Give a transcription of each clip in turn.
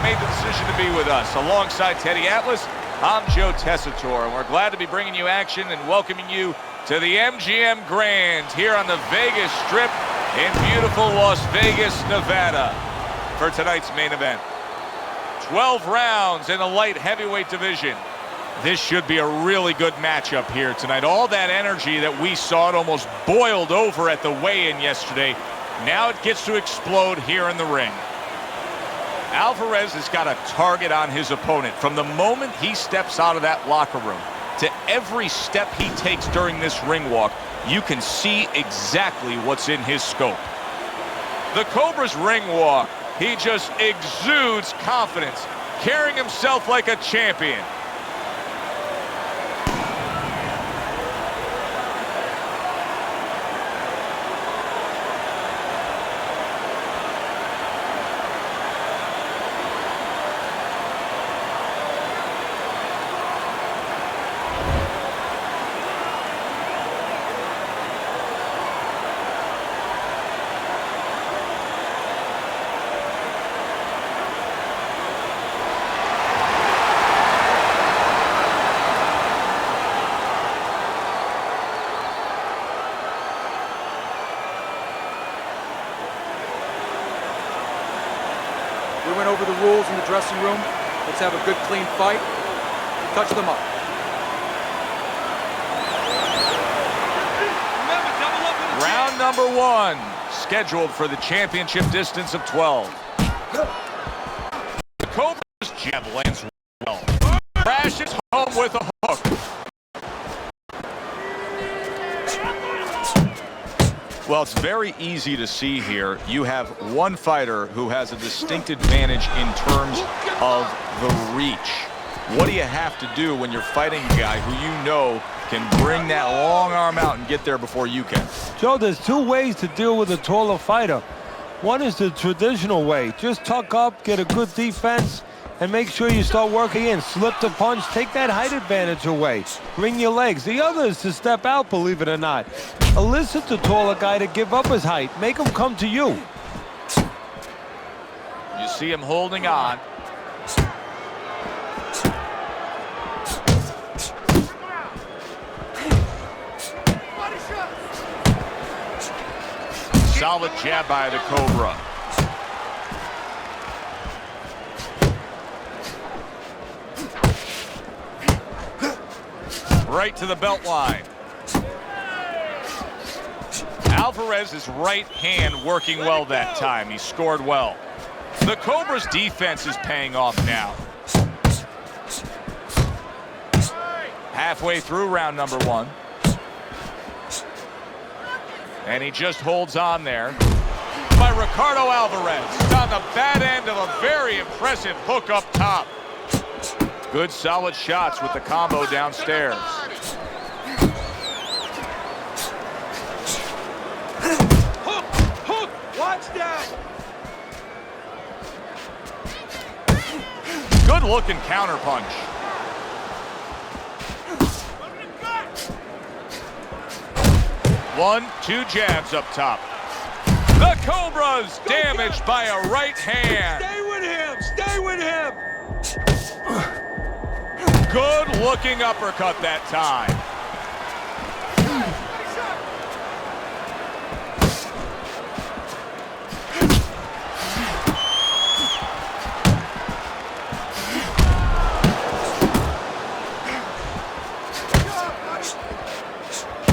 made the decision to be with us. Alongside Teddy Atlas, I'm Joe Tessitore, and we're glad to be bringing you action and welcoming you to the MGM Grand here on the Vegas Strip in beautiful Las Vegas, Nevada, for tonight's main event. 12 rounds in the light heavyweight division. This should be a really good matchup here tonight. All that energy that we saw, it almost boiled over at the weigh-in yesterday. Now it gets to explode here in the ring. Alvarez has got a target on his opponent. From the moment he steps out of that locker room to every step he takes during this ring walk, you can see exactly what's in his scope. The Cobra's ring walk, he just exudes confidence, carrying himself like a champion. We went over the rules in the dressing room. Let's have a good, clean fight. Touch them up. Round number one, scheduled for the championship distance of 12. The Cobra's jab lands well. Crashes home with a hook. Well, it's very easy to see here. You have one fighter who has a distinct advantage in terms of the reach. What do you have to do when you're fighting a guy who you know can bring that long arm out and get there before you can? Joe, there's two ways to deal with a taller fighter. One is the traditional way. Just tuck up, get a good defense, and make sure you start working in. Slip the punch, take that height advantage away. Bring your legs. The other is to step out, believe it or not. Elicit the taller guy to give up his height. Make him come to you. You see him holding on. Solid jab by the Cobra. Right to the belt line. Alvarez's right hand working well that time. He scored well. The Cobra's defense is paying off now. Halfway through round number one. And he just holds on there. By Ricardo Alvarez. It's on the bad end of a very impressive hook up top. Good solid shots with the combo downstairs. Hook! Watch that! Good looking counter punch. One, two jabs up top. The Cobra's damaged by a right hand. Stay with him! Stay with him! Good looking uppercut that time.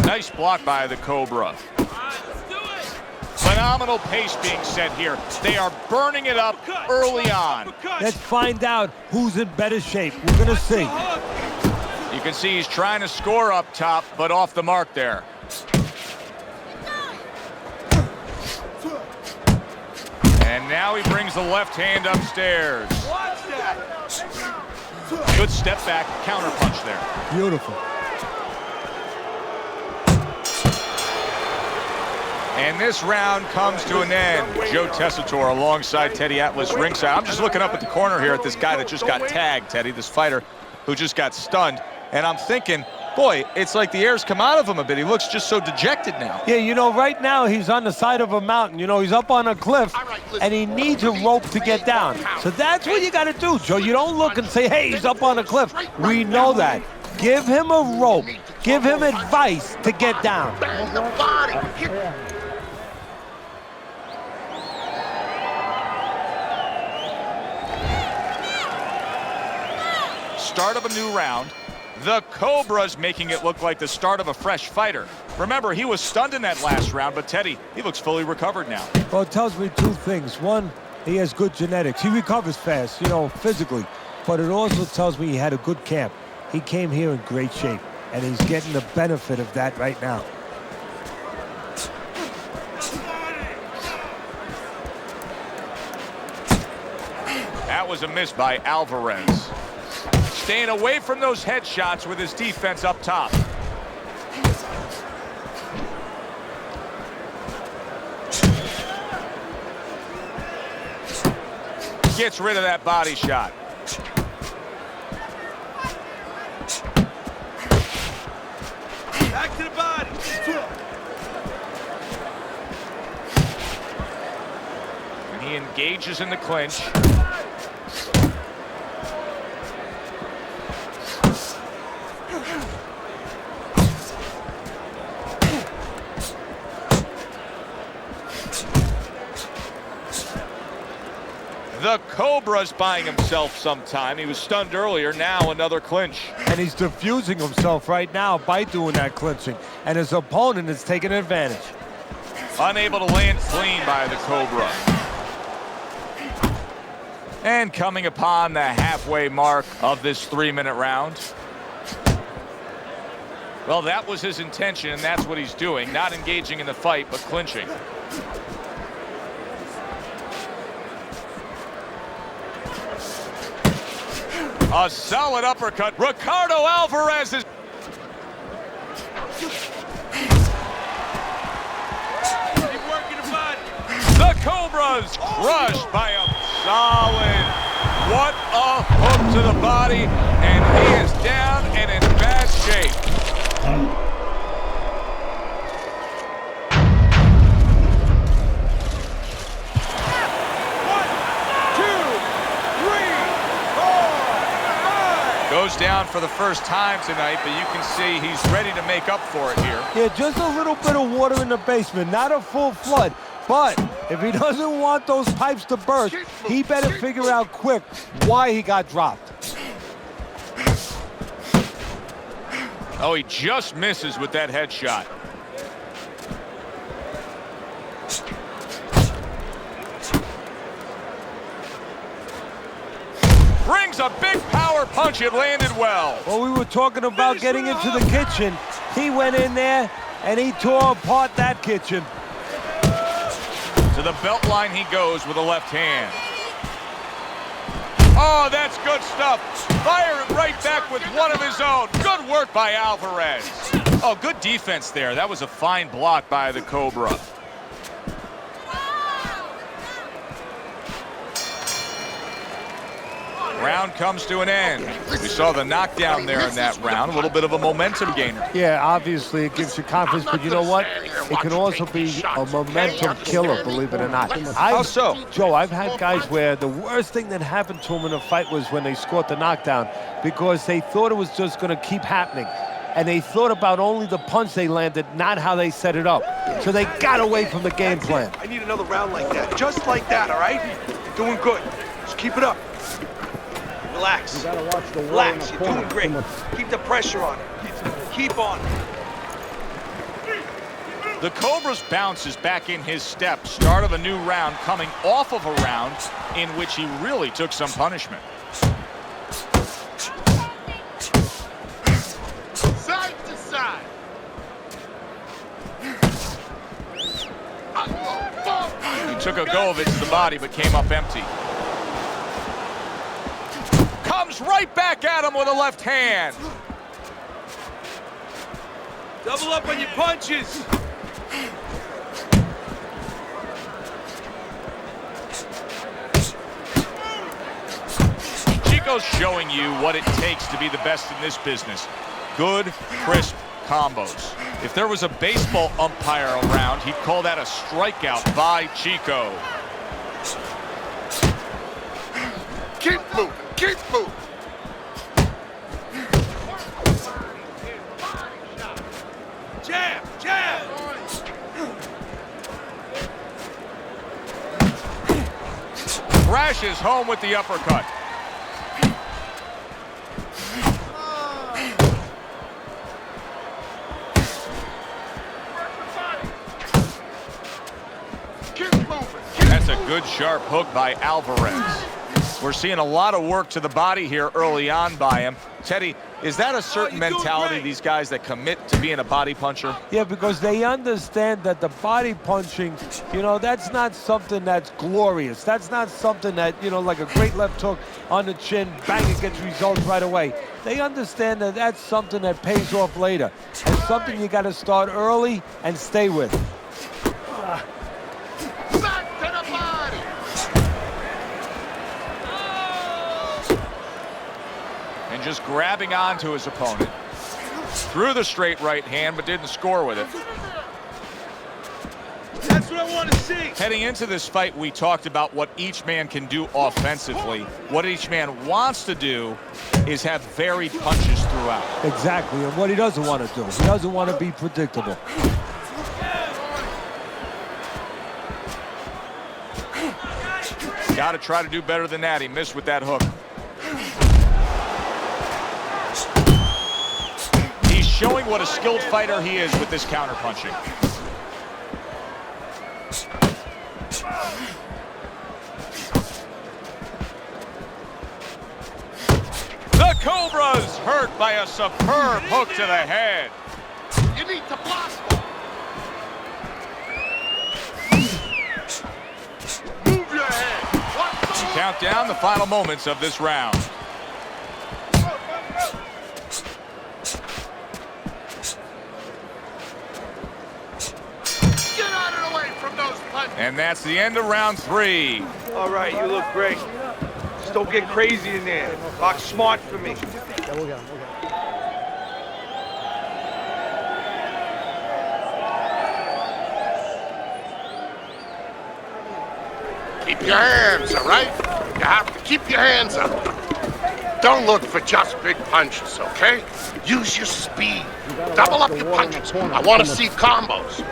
Nice block by the Cobra. Phenomenal pace being set here. They are burning it up early on. Let's find out who's in better shape. We're going to see. You can see he's trying to score up top, but off the mark there. And now he brings the left hand upstairs. Watch that! Good step back, counter punch there. Beautiful. And this round comes to an end. Joe Tessitore alongside Teddy Atlas ringside. I'm just looking up at the corner here at this guy that just got tagged, Teddy, this fighter who just got stunned. And I'm thinking, Boy, it's like the air's come out of him a bit. He looks just so dejected now. Yeah, you know, right now he's on the side of a mountain. You know, he's up on a cliff, and he needs a rope to get down. So that's what you got to do, Joe. You don't look and say, hey, he's up on a cliff. We know that. Give him a rope. Give him advice to get down. Start of a new round. The Cobra's making it look like the start of a fresh fighter. Remember, he was stunned in that last round, but Teddy, he looks fully recovered now. Well, it tells me two things. One, he has good genetics. He recovers fast, you know, physically. But it also tells me he had a good camp. He came here in great shape, and he's getting the benefit of that right now. That was a miss by Alvarez. Staying away from those headshots with his defense up top. Gets rid of that body shot. Back to the body. And he engages in the clinch. The Cobra's buying himself some time. He was stunned earlier, now another clinch. And he's diffusing himself right now by doing that clinching. And his opponent is taking advantage. Unable to land clean by the Cobra. And coming upon the halfway mark of this 3-minute round. Well, that was his intention, and that's what he's doing. Not engaging in the fight, but clinching. A solid uppercut. Ricardo Alvarez is... Keep working the body. The Cobra's crushed by a solid. What a hook to the body. And he is down and in bad shape. Goes down for the first time tonight, but you can see he's ready to make up for it here. Yeah, just a little bit of water in the basement, not a full flood. But if he doesn't want those pipes to burst, he better figure out quick why he got dropped. Oh, he just misses with that headshot. Brings a big power punch. It landed well. Well, we were talking about getting into the kitchen. He went in there, and he tore apart that kitchen. To the belt line he goes with a left hand. Oh, that's good stuff. Fire it right back with one of his own. Good work by Alvarez. Oh, good defense there. That was a fine block by the Cobra. Round comes to an end. We saw the knockdown there in that round. A little bit of a momentum gainer. Yeah, obviously it gives you confidence, but you know what? It can also be a momentum killer, believe it or not. How so? Joe, I've had guys where the worst thing that happened to them in a fight was when they scored the knockdown because they thought it was just going to keep happening. And they thought about only the punch they landed, not how they set it up. So they got away from the game plan. I need another round like that. Just like that, all right? You're doing good. Just keep it up. Relax. Relax. You're doing great. Keep the pressure on it. Keep on it. The Cobra's bounce is back in his step. Start of a new round coming off of a round in which he really took some punishment. Side to side. He took a go of it to the body but came up empty. Comes right back at him with a left hand. Double up on your punches. Chico's showing you what it takes to be the best in this business. good, crisp combos. If there was a baseball umpire around, he'd call that a strikeout by Chico. Keep moving, keep moving. Jab, jab. Crashes home with the uppercut. Keep moving. That's a good sharp hook by Alvarez. We're seeing a lot of work to the body here early on by him. Teddy, is that a certain mentality, these guys that commit to being a body puncher? Yeah, because they understand that the body punching, you know, that's not something that's glorious. That's not something that, you know, like a great left hook on the chin, bang, it gets results right away. They understand that that's something that pays off later. And something you got to start early and stay with. Back to the body. And just grabbing onto his opponent. Threw the straight right hand, but didn't score with it. That's what I want to see. Heading into this fight, we talked about what each man can do offensively. What each man wants to do is have varied punches throughout. Exactly, and what he doesn't want to do. He doesn't want to be predictable. Got to try to do better than that. He missed with that hook. He's showing what a skilled fighter he is with this counterpunching. The Cobra's hurt by a superb hook to the head. You need to block them. Move your head. Count down the final moments of this round. Get out of the way from those punches. And that's the end of round 3. All right, you look great. Just don't get crazy in there. Box smart for me. Keep your hands, all right? You have to keep your hands up. Don't look for just big punches, okay? Use your speed. Double up your punches. I want to see combos.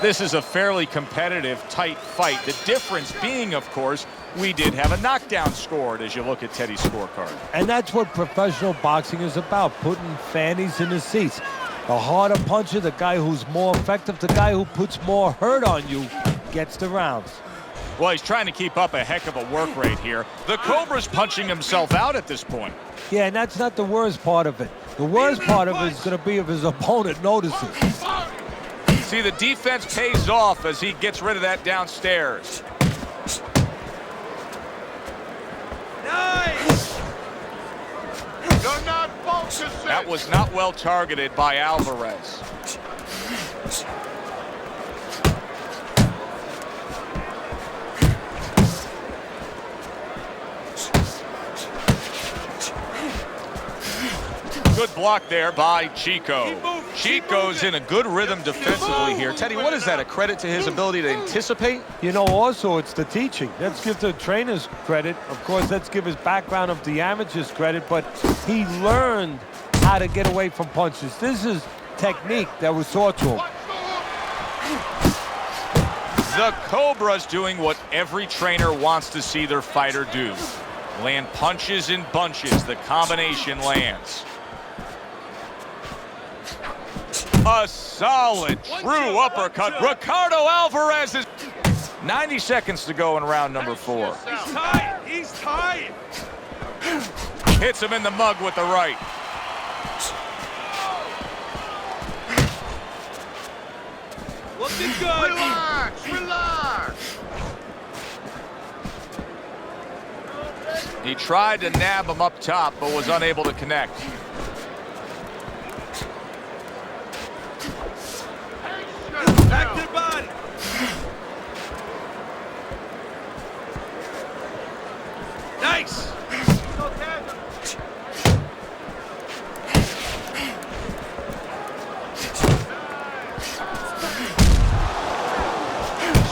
This is a fairly competitive, tight fight. The difference being, of course, we did have a knockdown scored as you look at Teddy's scorecard. And that's what professional boxing is about, putting fannies in the seats. The harder puncher, the guy who's more effective, the guy who puts more hurt on you, gets the rounds. Well, he's trying to keep up a heck of a work rate here. The Cobra's punching himself out at this point. Yeah, and that's not the worst part of it. The worst part of it is going to be if his opponent notices. See, the defense pays off as he gets rid of that downstairs. Nice! You're not focusing. That was not well targeted by Alvarez. Good block there by Chico. Chico's in a good rhythm defensively here. Teddy, what is that, a credit to his ability to anticipate? You know, also, it's the teaching. Let's give the trainers credit. Of course, let's give his background of the amateurs credit, but he learned how to get away from punches. This is technique that was taught to him. The Cobra's doing what every trainer wants to see their fighter do. Land punches in bunches. The combination lands. A solid, true uppercut. Ricardo Alvarez is 90 seconds to go in round number 4. He's tired. He's tired. Hits him in the mug with the right. Looking good. Relax, relax. He tried to nab him up top, but was unable to connect. Back to the body.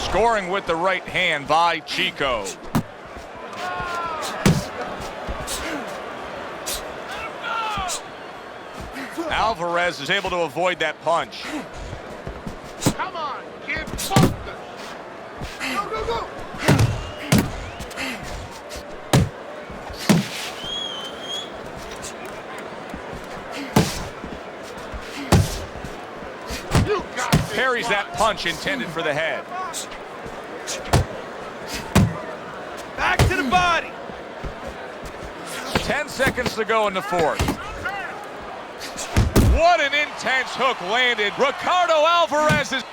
Scoring with the right hand by Chico. Alvarez is able to avoid that punch. Come on, kid. Focus. Go, go, go. You got this. Parries that punch intended for the head. Back to the body. 10 seconds to go in the fourth. What an intense hook landed. Ricardo Alvarez is...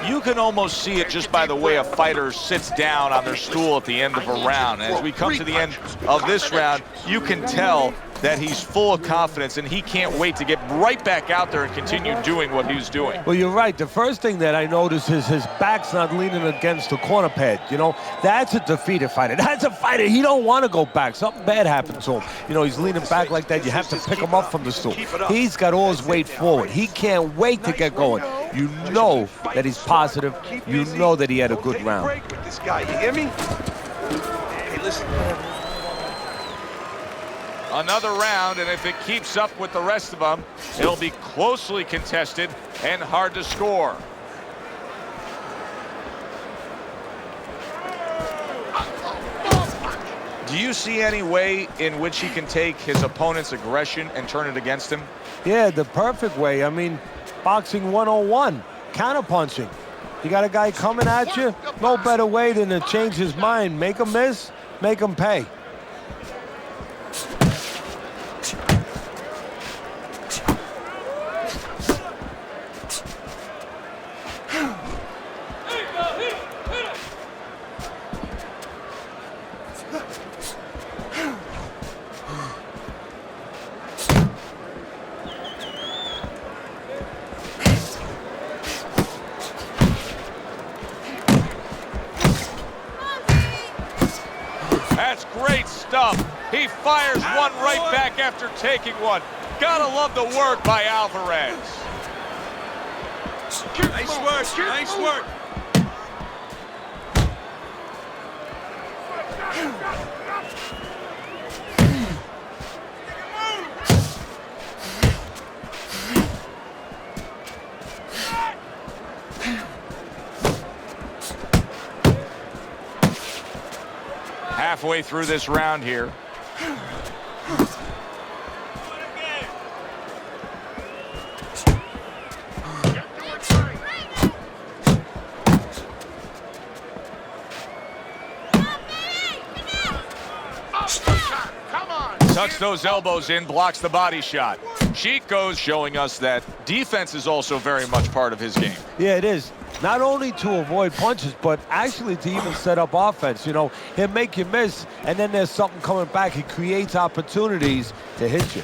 You can almost see it just by the way a fighter sits down on their stool at the end of a round. As we come to the end of this round, you can tell that he's full of confidence and he can't wait to get right back out there and continue doing what he's doing. Well, you're right. The first thing that I notice is his back's not leaning against the corner pad. You know, that's a defeated fighter. That's a fighter. He don't want to go back. Something bad happened to him. You know, he's leaning back like that. You have to pick him up from the stool. He's got all his weight forward. He can't wait to get going. You know that he's positive. You know that he had a good round. Break with this guy, you hear me? Hey, listen. Another round, and if it keeps up with the rest of them, it'll be closely contested and hard to score. Do you see any way in which he can take his opponent's aggression and turn it against him? Yeah, the perfect way. I mean, boxing 101, counterpunching. You got a guy coming at you, no better way than to change his mind. Make him miss, make him pay. That's great stuff. He fires one right back after taking one. Gotta love the work by Alvarez. Nice work, nice work. Halfway through this round here. Tucks those elbows in, blocks the body shot. Chico's showing us that defense is also very much part of his game. Yeah, it is. Not only to avoid punches, but actually to even set up offense. You know, he'll make you miss, and then there's something coming back. He creates opportunities to hit you.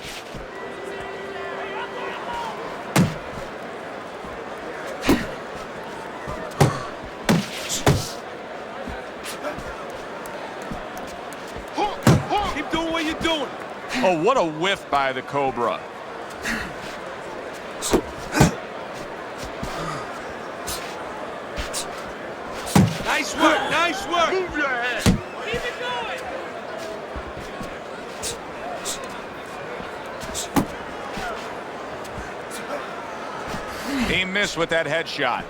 Keep doing what you're doing. Oh, what a whiff by the Cobra. Nice work, nice work. Move your head. Keep it going. He missed with that headshot.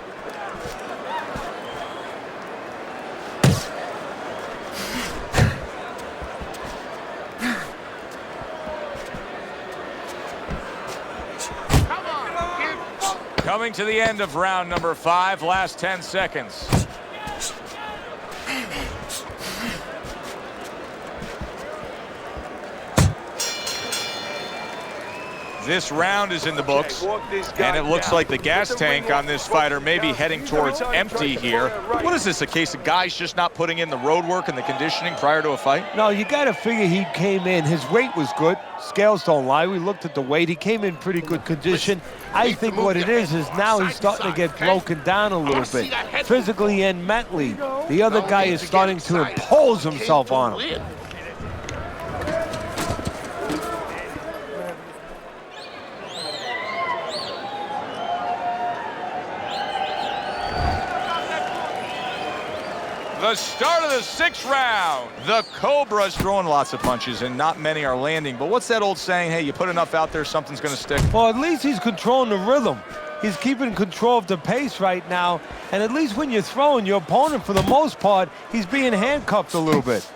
Coming to the end of round number 5, last 10 seconds. This round is in the books, and it looks like the gas tank on this fighter may be heading towards empty here. What is this, a case of guys just not putting in the road work and the conditioning prior to a fight? No, you got to figure he came in. His weight was good. Scales don't lie. We looked at the weight. He came in pretty good condition. I think what it is now he's starting to get broken down a little bit, physically and mentally. The other guy is starting to impose himself on him. The start of the 6th round. The Cobra's throwing lots of punches, and not many are landing. But what's that old saying? Hey, you put enough out there, something's going to stick. Well, at least he's controlling the rhythm. He's keeping control of the pace right now. And at least when you're throwing, your opponent, for the most part, he's being handcuffed a little bit.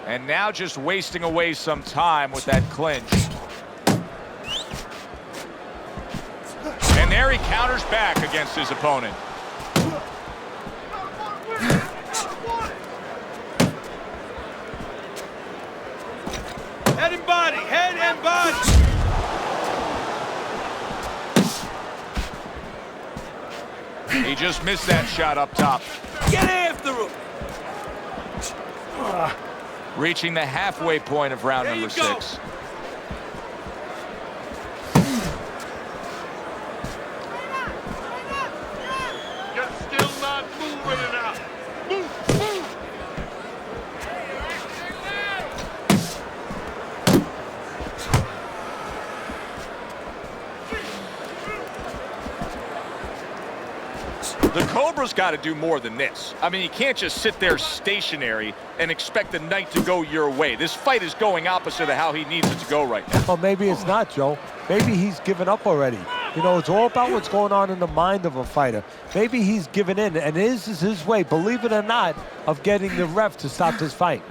And now just wasting away some time with that clinch. And there he counters back against his opponent. Head and body, head and body. He just missed that shot up top. Get after him. Reaching the halfway point of round number 6. You're still not moving enough. Move, move. The Cobra's got to do more than this. I mean, you can't just sit there stationary and expect the night to go your way. This fight is going opposite of how he needs it to go right now. Well, maybe it's not, Joe. Maybe he's given up already. You know, it's all about what's going on in the mind of a fighter. Maybe he's given in, and this is his way, believe it or not, of getting the ref to stop this fight.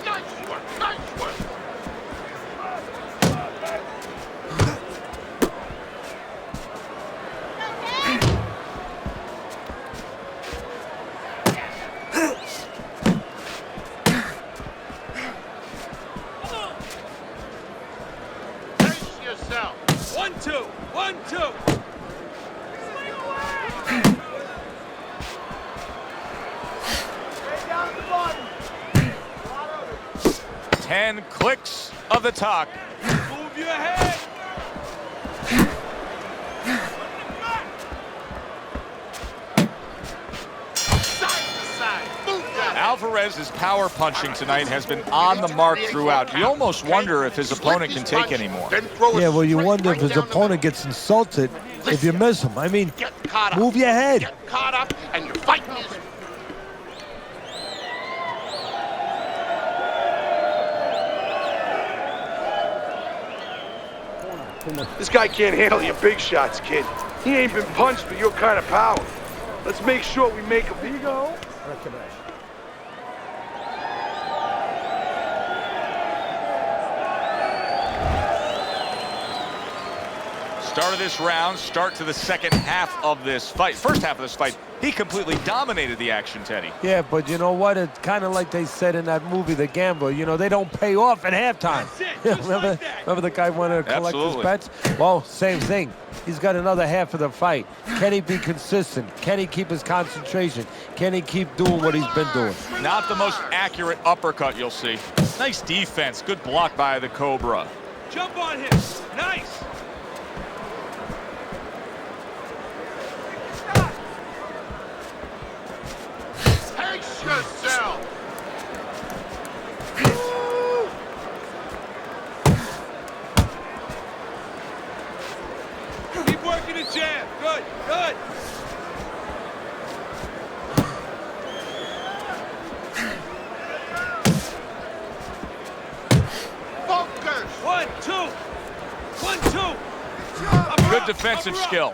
Nice work, nice work. Pace yourself. 1-2, 1-2. 10 clicks of the talk. Move your head. Side to side. Move that. Alvarez's power punching tonight has been on the mark throughout. You almost wonder if his opponent can take anymore. Then throw it Yeah, well, you straight wonder if right his down the opponent middle. gets insulted if you miss him. I mean, Get caught up. move your head. Get caught up, and you're fighting his. This guy can't handle your big shots, kid. He ain't been punched with your kind of power. Let's make sure we make him. Here you go. Start of this round, start to the second half of this fight. First half of this fight, he completely dominated the action, Teddy. Yeah, but you know what? It's kind of like they said in that movie, The Gambler. You know, they don't pay off at halftime. That's it, just remember, like that. remember the guy wanted to collect Absolutely. his bets? Well, same thing. He's got another half of the fight. Can he be consistent? Can he keep his concentration? Can he keep doing what he's been doing? Not the most accurate uppercut you'll see. Nice defense, good block by the Cobra. Jump on him. Nice. Pace yourself. Keep working the jab. Good, good. Focus. 1-2. 1-2. Good defensive skill.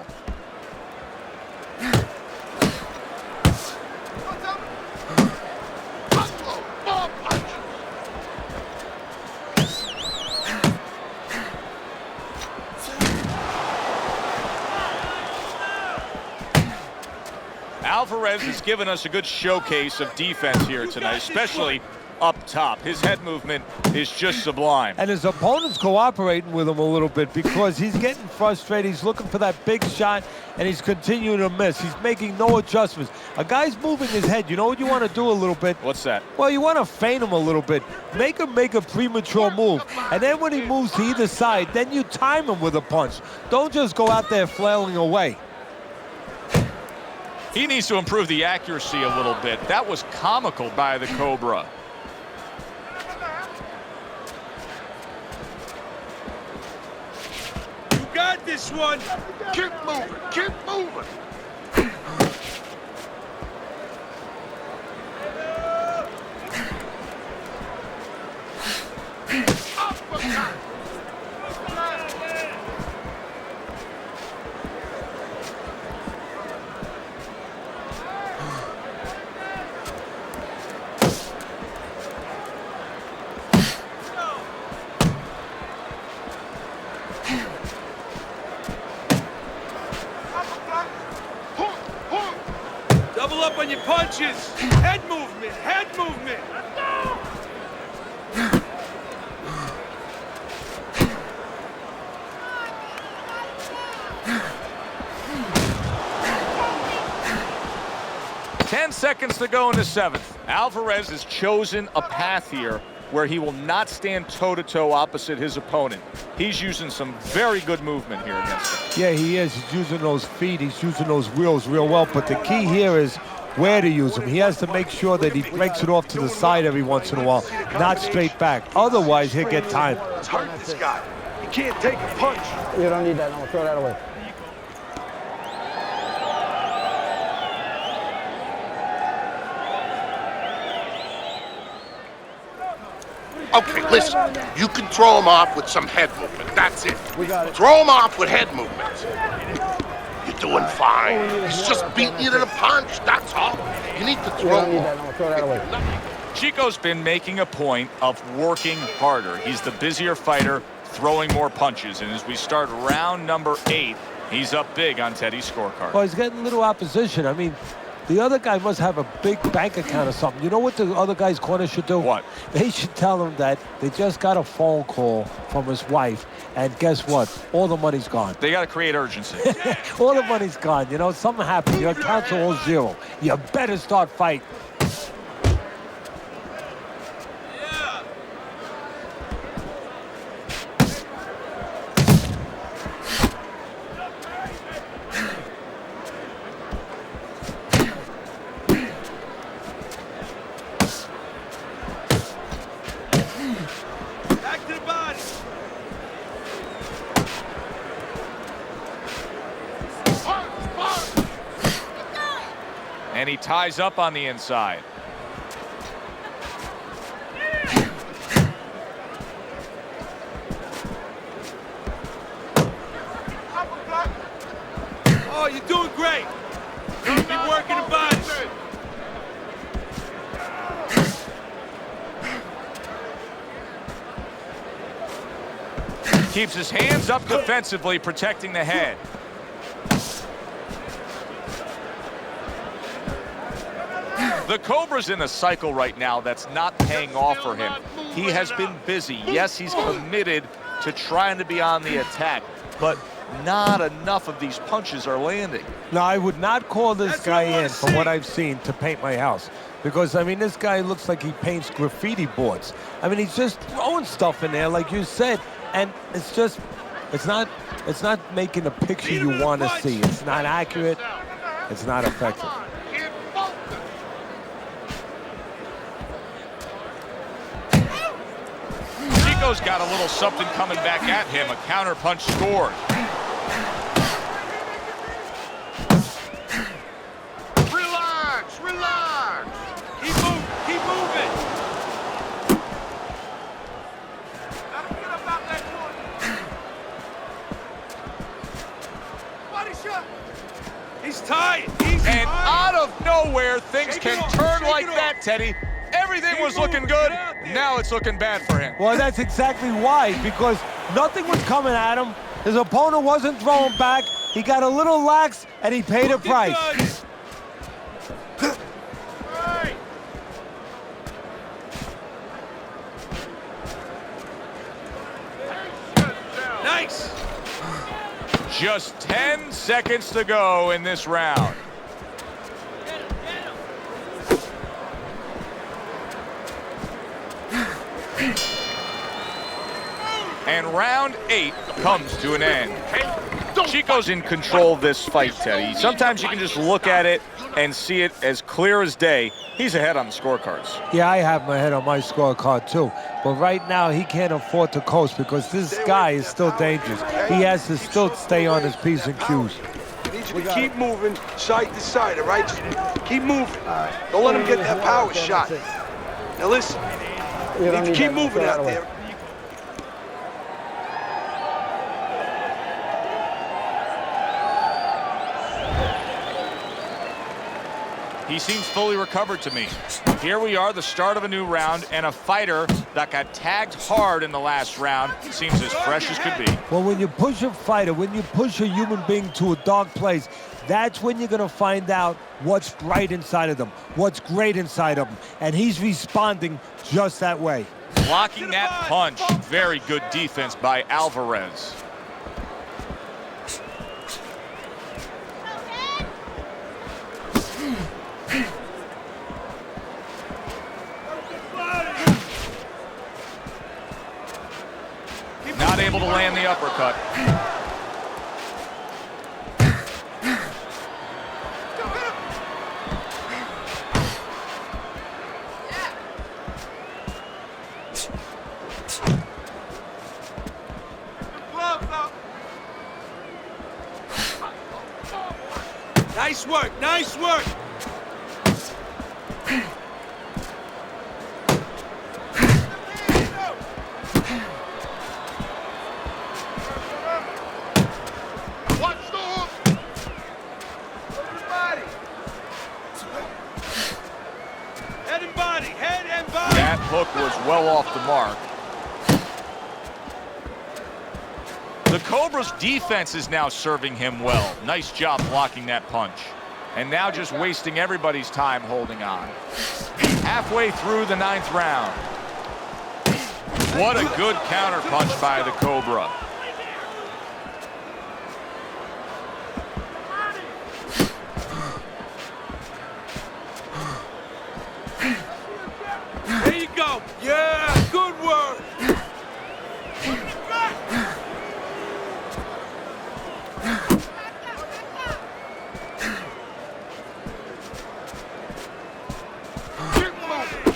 Buffalo. Ball punch. Alvarez has given us a good showcase of defense here tonight, especially up top. His head movement is just sublime. And his opponent's cooperating with him a little bit because he's getting frustrated. He's looking for that big shot, and he's continuing to miss. He's making no adjustments. A guy's moving his head. You know what you want to do a little bit? What's that? Well, you want to feint him a little bit. Make him make a premature move. And then when he moves to either side, then you time him with a punch. Don't just go out there flailing away. He needs to improve the accuracy a little bit. That was comical by the Cobra. Got this one. Keep moving, keep moving. Uppercut. Double up on your punches. Head movement, head movement. Let's go. 10 seconds to go in the 7th. Alvarez has chosen a path here where he will not stand toe-to-toe opposite his opponent. He's using some very good movement here against him. Yeah, he is. He's using those feet. He's using those wheels real well. But the key here is where to use them. He has to make sure that he breaks it off to the side every once in a while, not straight back. Otherwise, he'll get timed. Let's hurt this guy. He can't take a punch. You don't need that. No, throw that away. Okay, listen. You can throw him off with some head movement. That's it. We got it. Throw him off with head movement. You're doing fine. He's just beating you to the punch. That's all. You need to You throw don't need him that. off. No, throw that away. Chico's been making a point of working harder. He's the busier fighter, throwing more punches. And as we start round number 8, he's up big on Teddy's scorecard. Well, he's getting little opposition. I mean, the other guy must have a big bank account or something. You know what the other guy's corner should do? What? They should tell him that they just got a phone call from his wife, and guess what? All the money's gone. They got to create urgency. All the money's gone. You know, something happened. Your accounts are all zero. You better start fighting. Back to the body. And he ties up on the inside. Oh, you're doing great. Keep working the body. Keeps his hands up defensively, protecting the head. The Cobra's in a cycle right now that's not paying off for him. He has been busy. Yes, he's committed to trying to be on the attack, but not enough of these punches are landing. Now, I would not call this That's guy what I wanna in, from see. what I've seen, to paint my house. Because, I mean, this guy looks like he paints graffiti boards. I mean, he's just throwing stuff in there, like you said, and it's just, it's not making the picture you want to see. It's not accurate. It's not effective. Chico's got a little something coming back at him. A counter punch scored. Relax, relax. Keep moving, keep moving. Gotta get up out that corner. Body shot. He's tied. Easy. And out of nowhere, things Shake it can off, turn shake like it off. that, Teddy. Everything was looking good. Now it's looking bad for him. Well, that's exactly why, because nothing was coming at him. His opponent wasn't throwing back. He got a little lax, and he paid a price. Nice. Just 10 seconds to go in this round. And round 8 comes to an end. Chico's in control of this fight, Teddy. Sometimes you can just look at it and see it as clear as day. He's ahead on the scorecards. Yeah, I have my head on my scorecard too. But right now, he can't afford to coast because this guy is still dangerous. He has to still stay on his P's and Q's. I need you to keep moving side to side, all right? Just keep moving. Don't let him get that power shot. Now listen, you need to keep moving out there. He seems fully recovered to me. Here we are, the start of a new round, and a fighter that got tagged hard in the last round seems as fresh as could be. Well, when you push a fighter, when you push a human being to a dark place, that's when you're going to find out what's right inside of them, what's great inside of them. And he's responding just that way. Blocking that punch. Very good defense by Alvarez. Not able to land the uppercut. Nice work, nice work. That hook was well off the mark. The Cobra's defense is now serving him well. Nice job blocking that punch. And now just wasting everybody's time holding on. Halfway through the 9th round. What a good counter punch by the Cobra. There you go. Yeah, good work.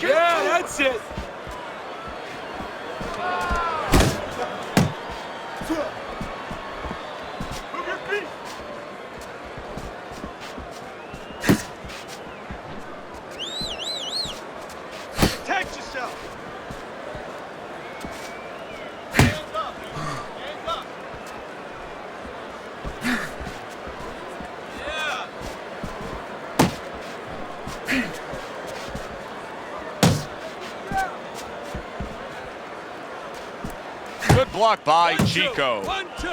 Yeah, that's it. Protect yourself. Hands up. Hands up. Yeah. Good block by Chico. 1, 2.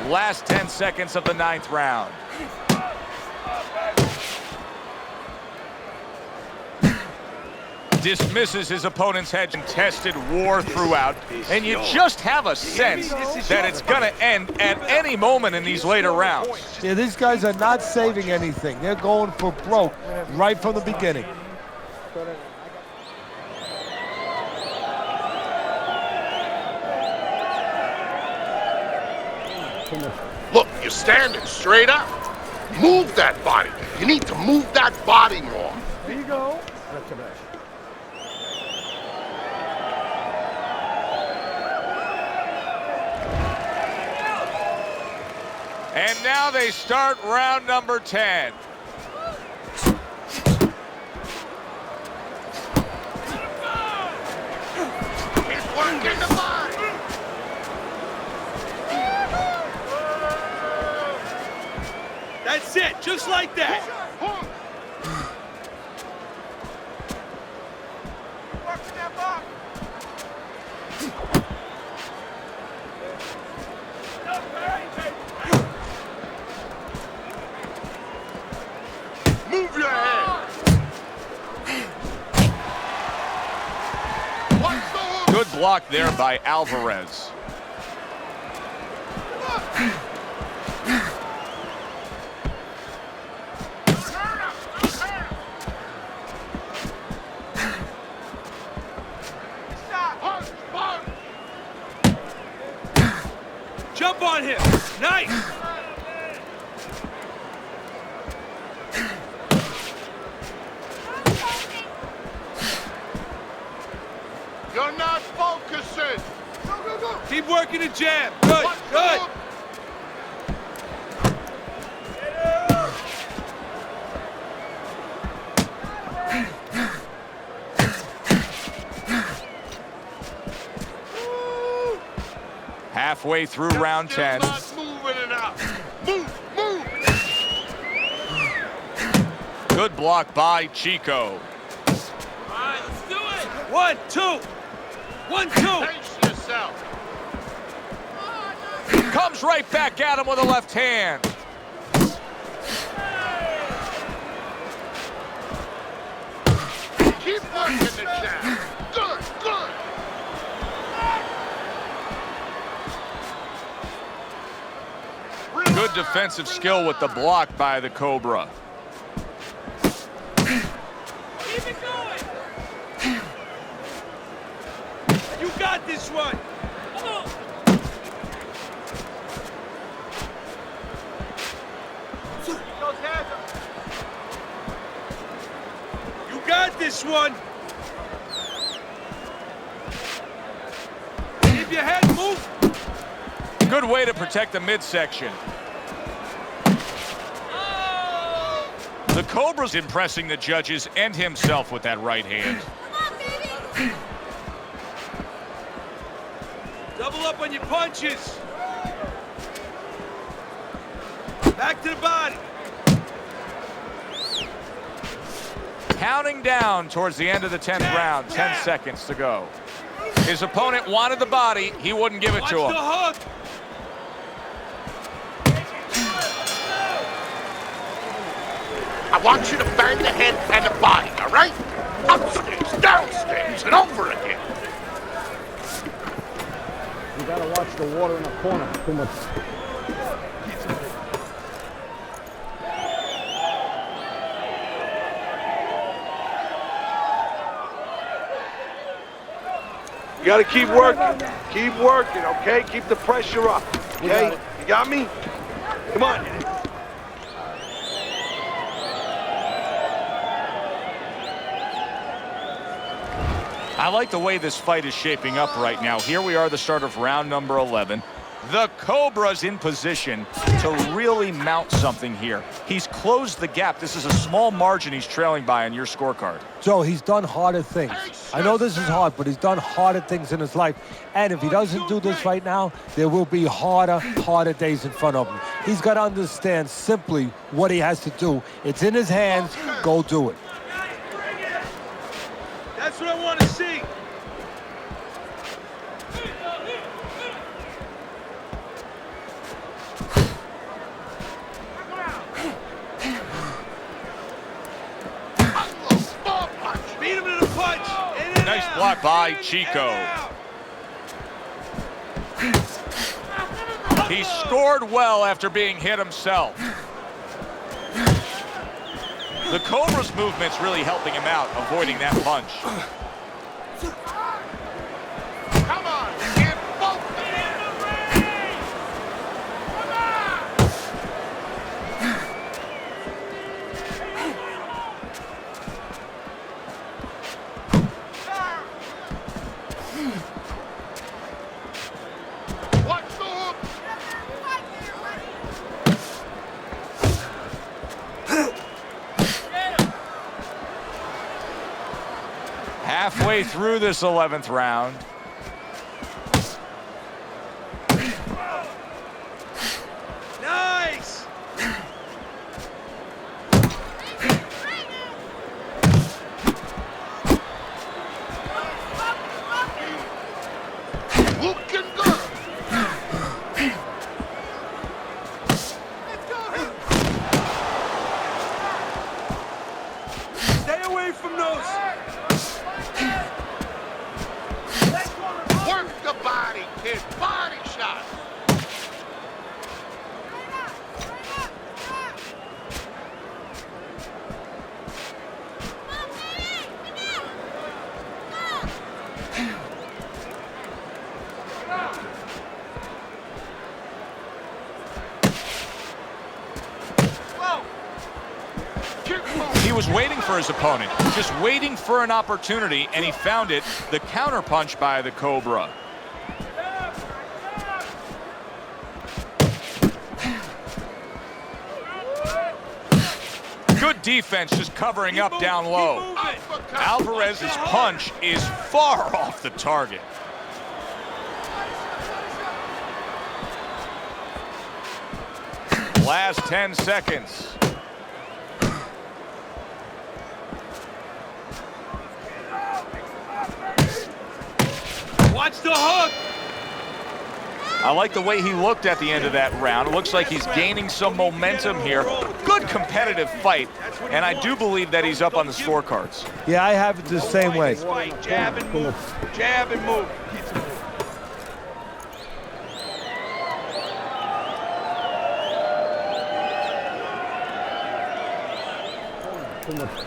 Last 10 seconds of the 9th round. Dismisses his opponent's head. Contested war throughout, and you just have a sense that it's going to end at any moment in these later rounds. Yeah, these guys are not saving anything. They're going for broke right from the beginning. Look, you're standing straight up. Move that body. You need to move that body more. There you go. And now they start round number 10. Keep working the body. That's it, just like that. Move your head. Watch the hook. Good block there by Alvarez. Punch, punch. Jump on him. Nice. You're not focusing. Go, go, go. Keep working the jab. Good, Watch the good. hook. Halfway through round 10. Not moving enough. Move, move. Good block by Chico. All right, let's do it. 1, 2. 1, 2. Pace yourself. Comes right back at him with a left hand. Keep working the jab. Good, good. Good defensive skill with the block by the Cobra. Keep it going. You got this one. Come on. You got this one. Keep your head moved. Good way to protect the midsection. The Cobra's impressing the judges and himself with that right hand. Double up on your punches. Back to the body. Counting down towards the end of the 10th round, 10 seconds to go. His opponent wanted the body, he wouldn't give it Watch to him. the hook. I want you to bang the head and the body, all right? Upstairs, downstairs, and over again. You gotta watch the water in the corner. Too much. You gotta keep working. Keep working, okay? Keep the pressure up, okay? You got me? Come on. I like the way this fight is shaping up right now. Here we are, the start of round number 11. The Cobra's in position to really mount something here. He's closed the gap. This is a small margin he's trailing by on your scorecard. Joe, he's done harder things. I know this is hard, but he's done harder things in his life. And if he doesn't do this right now, there will be harder days in front of him. He's got to understand simply what he has to do. It's in his hands. Go do it. That's what I want to see. Beat him to the punch. In and Nice out. block by In Chico. and out. He scored well after being hit himself. The Cobra's movement's really helping him out, avoiding that punch. Come on, get both of them. Watch the hook. Halfway through this 11th round. Nice. Looking good. He was waiting for his opponent, just waiting for an opportunity, and he found it. The counter punch by the Cobra. Good defense, just covering up down low. Alvarez's punch is far off the target. Last 10 seconds. Watch the hook. I like the way he looked at the end of that round. It looks like he's gaining some momentum here. Good competitive fight, and I do believe that he's up on the scorecards. Yeah, I have it the same way. Jab and move. Jab and move.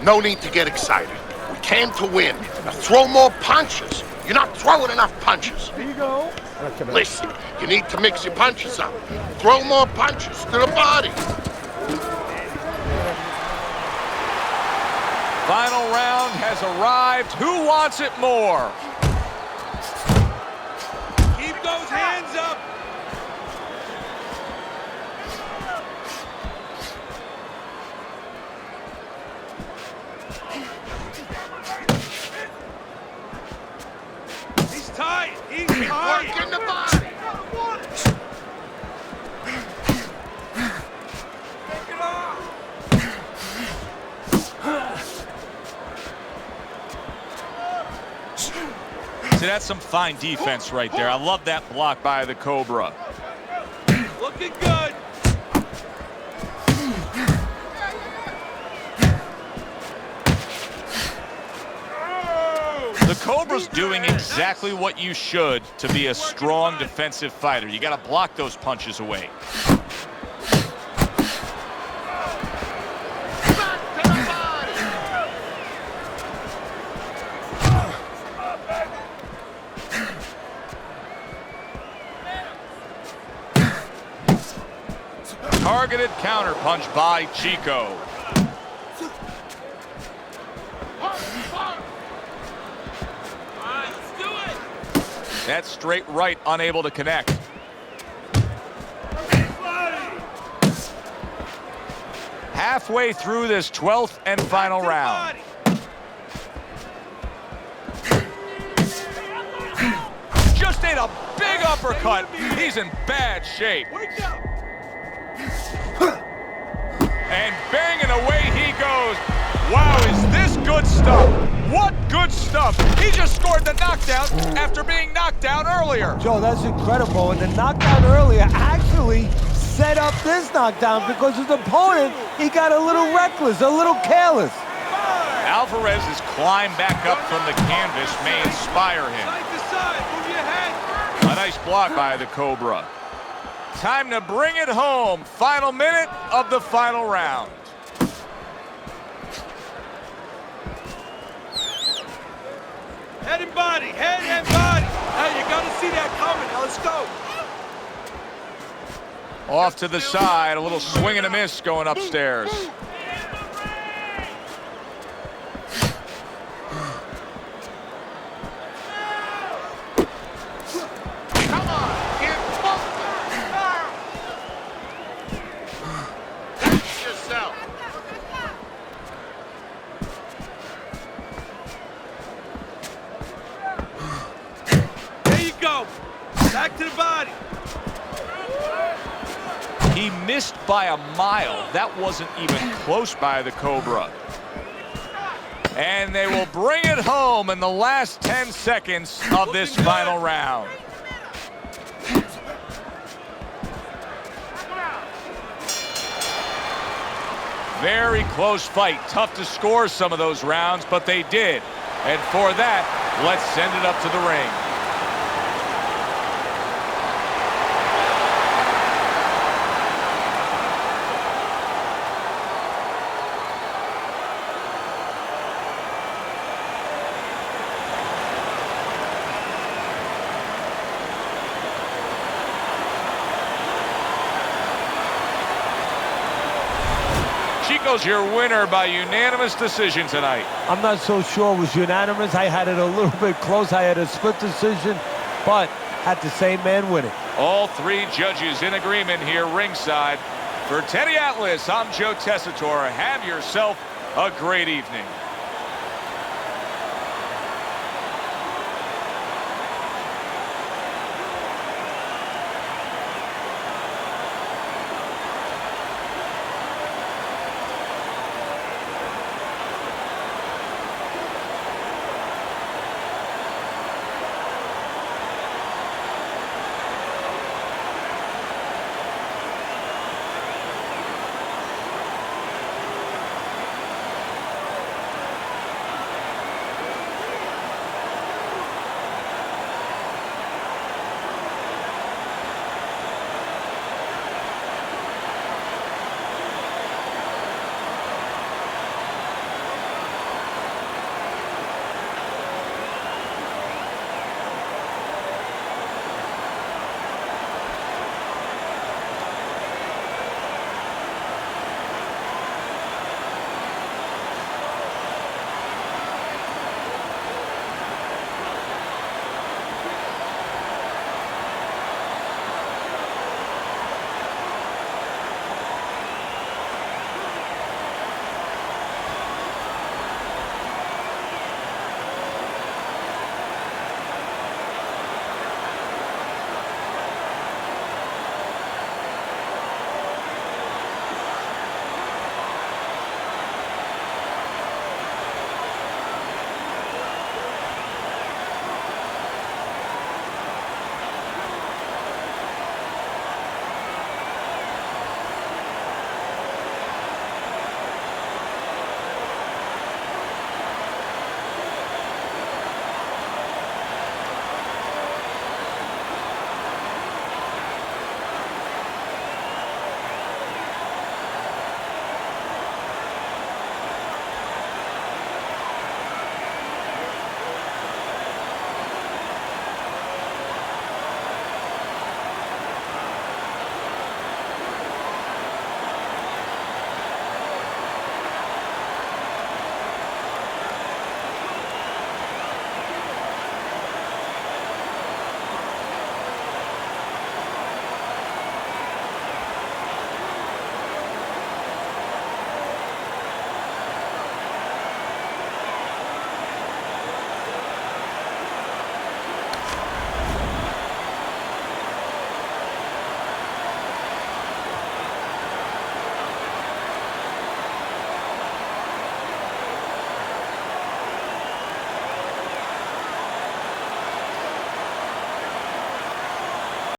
No need to get excited. We came to win. Now throw more punches. You're not throwing enough punches. Here you go. Listen, you need to mix your punches up. Throw more punches to the body. Final round has arrived. Who wants it more? Keep those hands up. He's tight. He's tight. Work in the body. Take it off. See, that's some fine defense right there. I love that block by the Cobra. Looking good. The Cobra's doing exactly what you should to be a strong defensive fighter. You got to block those punches away. Back to the body. Targeted counterpunch by Chico. That straight right unable to connect. Halfway through this 12th and final round. Just ate a big uppercut. He's in bad shape. Wake up. And banging away he goes. Wow, is this good stuff? What good stuff. He just scored the knockdown after being knocked down earlier. Joe, that's incredible. And the knockdown earlier actually set up this knockdown because his opponent, he got a little reckless, a little careless. Alvarez's climb back up from the canvas may inspire him. Side to side. Move your head. A nice block by the Cobra. Time to bring it home. Final minute of the final round. Head and body. Head and body. Hey, you got to see that coming. Now let's go. Off to the side. A little swing and a miss going upstairs. Come on, get focused. Catch yourself. There you go. Back to the body. He missed by a mile. That wasn't even close by the Cobra. And they will bring it home in the last 10 seconds of this final round. Very close fight. Tough to score some of those rounds, but they did. And for that, let's send it up to the ring. Chico's your winner by unanimous decision tonight. I'm not so sure it was unanimous. I had it a little bit close. I had a split decision, but had the same man winning. All three judges in agreement here ringside. For Teddy Atlas, I'm Joe Tessitore. Have yourself a great evening.